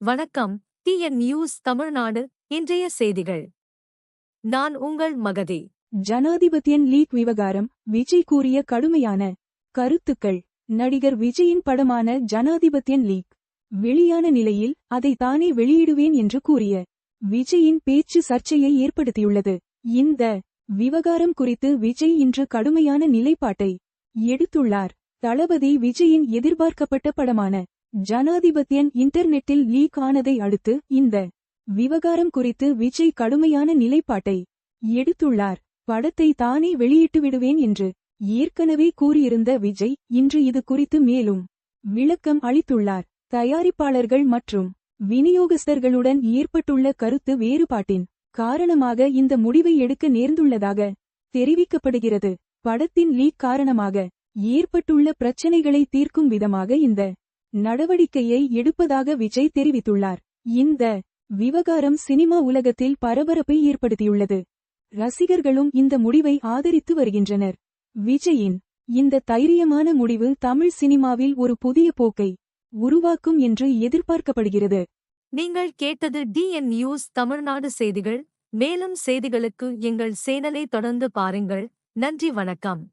வணக்கம். TN news Tamil Nadu. இன்றைய செய்திகள். நான் உங்கள் மகதி. ஜனாதிபத்தியன் லீக் விவகாரம், விஜய் கூறிய கடுமையான கருத்துக்கள். நடிகர் விஜயின் படமான ஜனாதிபத்தியன் லீக் வெளியான நிலையில் அதை தானே வெளியிடுவேன் என்று கூறிய விஜயின் பேச்சு சர்ச்சையை ஏற்படுத்தியுள்ளது. இந்த விவகாரம் குறித்து விஜய் இன்று கடுமையான நிலைப்பாட்டை எடுத்துள்ளார். தளபதி விஜயின் எதிர்பார்க்கப்பட்ட படமான ஜனாதிபத்தியன் இன்டர்நெட்டில் லீக் ஆனதை அடுத்து இந்த விவகாரம் குறித்து விஜய் கடுமையான நிலைப்பாட்டை எடுத்துள்ளார். படத்தை தானே வெளியிட்டு விடுவேன் என்று ஏற்கனவே கூறியிருந்த விஜய் இன்று இது குறித்து மேலும் விளக்கம் அளித்துள்ளார். தயாரிப்பாளர்கள் மற்றும் விநியோகஸ்தர்களுடன் ஏற்பட்டுள்ள கருத்து வேறுபாட்டின் காரணமாக இந்த முடிவை எடுக்க நேர்ந்துள்ளதாக தெரிவிக்கப்படுகிறது. படத்தின் லீக் காரணமாக ஏற்பட்டுள்ள பிரச்சினைகளை தீர்க்கும் விதமாக இந்த நடவடிக்கையை எடுப்பதாக விஜய் தெரிவித்துள்ளார். இந்த விவகாரம் சினிமா உலகத்தில் பரபரப்பை ஏற்படுத்தியுள்ளது. ரசிகர்களும் இந்த முடிவை ஆதரித்து வருகின்றனர். விஜயின் இந்த தைரியமான முடிவு தமிழ் சினிமாவில் ஒரு புதிய போக்கை உருவாக்கும் என்று எதிர்பார்க்கப்படுகிறது. நீங்கள் கேட்டது டிஎன் நியூஸ் தமிழ்நாடு செய்திகள். மேலும் செய்திகளுக்கு எங்கள் சேனலை தொடர்ந்து பாருங்கள். நன்றி, வணக்கம்.